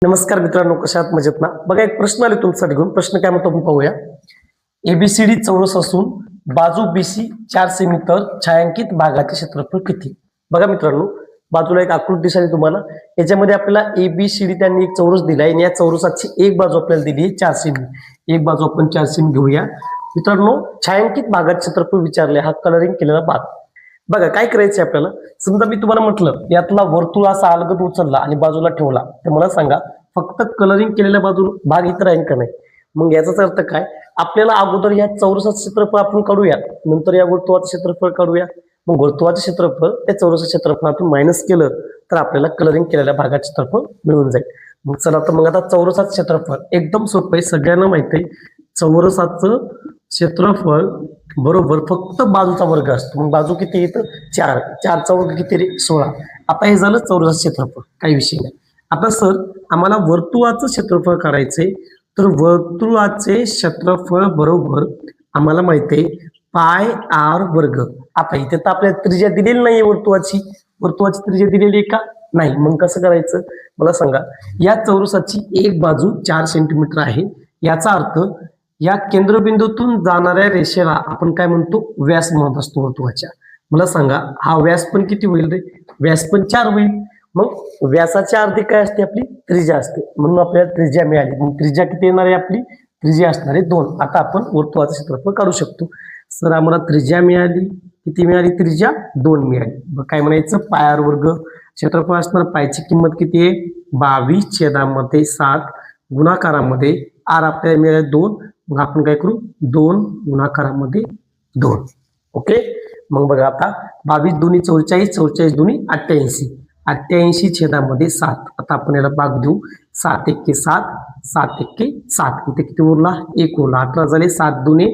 नमस्कार मित्रांनो, कशा आहात? मजेत ना? बघा, एक प्रश्न आले तुमच्यासाठी घेऊन. प्रश्न काय म्हणतो आपण पाहूया. एबीसीडी चौरस असून बाजू बीसी 4 सेमी तर छायांकित भागाचे क्षेत्रफळ किती? बघा मित्रांनो, बाजूला एक आकृती दिसली तुम्हाला. याच्यामध्ये आपल्याला एबीसीडी त्यांनी एक चौरस दिलाय आणि या चौरसाची एक बाजू आपल्याला दिली आहे 4 सेमी. एक बाजू आपण 4 सेमी घेऊया. मित्रांनो, छायांकित भागाचे क्षेत्रफळ विचारले, हा कलरिंग केलेला भाग. बघा काय करायचं आपल्याला. समजा मी तुम्हाला म्हटलं यातला वर्तुळ असा अलगद उचलला आणि बाजूला ठेवला, तर मला सांगा फक्त कलरिंग केलेल्या बाजू भाग इतर आहे का नाही? मग याचाच अर्थ काय, आपल्याला अगोदर या चौरसाचं क्षेत्रफळ आपण काढूया, नंतर या वर्तुळाचं क्षेत्रफळ काढूया. मग वर्तुळाचं क्षेत्रफळ त्या चौरसाच्या क्षेत्रफळातून मायनस केलं तर आपल्याला कलरिंग केलेल्या भागाचं क्षेत्रफळ मिळून जाईल. मग चला तर मग आता चौरसाचं क्षेत्रफळ एकदम सोपं आहे, सगळ्यांना माहिती आहे. चौरसाचं क्षेत्रफळ बरोबर फक्त बाजूचा वर्ग असतो. मग बाजू किती येतं? 4. 4चा वर्ग किती रे? 16. आता हे झालं चौरसाचं क्षेत्रफळ, काही विषय नाही. आता सर आम्हाला वर्तुळाचं क्षेत्रफळ काढायचंय, तर वर्तुळाचे क्षेत्रफळ बरोबर आम्हाला माहिती आहे पाय आर वर्ग. आता इथे तर आपल्याला त्रिज्या दिलेली नाहीये वर्तुळाची त्रिज्या दिलेली आहे का? नाही. मग कसं करायचं मला सांगा. या चौरसाची एक बाजू 4 सेंटीमीटर आहे. याचा अर्थ या केंद्रबिंदूतून जाणाऱ्या रेषेला आपण काय म्हणतो? व्यास म्हणत असतो वर्तुळाच्या. मला सांगा हा व्यास पण किती होईल रे? व्यास पण 4 होईल. मग व्यासाच्या अर्धी काय असते? आपली त्रिज्या असते. म्हणून आपल्याला त्रिज्या मिळाली. मग त्रिज्या किती येणार आहे? आपली त्रिज्या असणार आहे 2. आता आपण वर्तुळाचं क्षेत्रफळ काढू शकतो. सर आम्हाला त्रिज्या मिळाली, किती मिळाली? त्रिज्या 2 मिळाली. मग काय म्हणायचं? पाय आर वर्ग. क्षेत्रफळ असणार, पायची किंमत किती आहे? 22/7 गुणाकारामध्ये आर आपल्याला मिळाले 2. मग आपण काय करू? 2 गुणाकारामध्ये 2. ओके. मग बघा आता 22 दुनी 44, 44 दुनी 88, 88/7. आता आपण याला भाग देऊ. 7 एक्के 7, 7 एक्के 7. इथे किती उरला? 1 उरला. 18 झाले. 7 दुने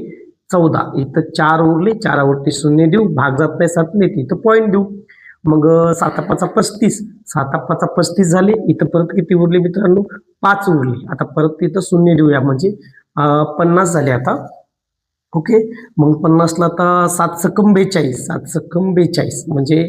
14. इथं 4 उरले. 4 वरती 0 देऊ. भाग जात नाही 7 ने, इथं पॉईंट देऊ. मग 7 5 35, 7 5 35 झाले. इथं परत किती उरले मित्रांनो? 5 उरले. आता परत इथं 0 देऊया, म्हणजे 50 झाले आता. ओके. मग 50ला आता 7 सकम 42, 7 सकम 42 म्हणजे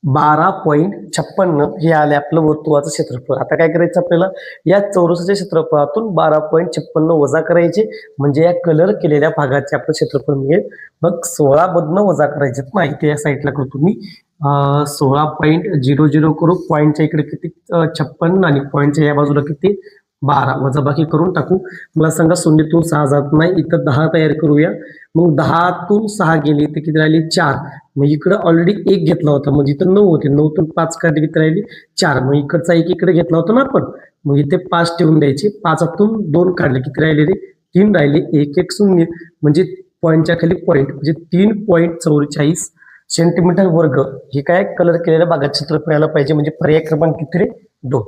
12.56 हे आले आपलं वर्तुळाचं क्षेत्रफळ. आता काय करायचं आपल्याला? या चौरसाच्या क्षेत्रफळातून 12.56 वजा करायचे, म्हणजे या कलर केलेल्या भागाचे आपलं क्षेत्रफळ मिळेल. मग 16 मधनं वजा करायचे नाही, ते या साईडला करतो मी. 16.00 करू. पॉईंटच्या इकडे किती? 56 आणि पॉईंटच्या या बाजूला किती? 12. वजाबाकी करून टाकू. मला सांगा 0तून 6 जात नाही, इथं 10 तयार करूया. मग 10तून 6 गेली तर किती राहिली? 4. मग इकडं ऑलरेडी 1 घेतला होता, म्हणजे इथं 9 होते. 9तून 5 काढले किती राहिली? 4. मग इकडचा 1 इकडे घेतला होता ना आपण, मग इथे 5 ठेवून द्यायचे. 5तून 2 काढले किती राहिले रे? 3 राहिले. 1 1 0, म्हणजे पॉईंटच्या खाली पॉईंट, म्हणजे 3.44 सेंटीमीटर वर्ग हे काय कलर केलेल्या भागात क्षेत्रफळ यायला पाहिजे. म्हणजे पर्याय क्रमांक किती रे? 2.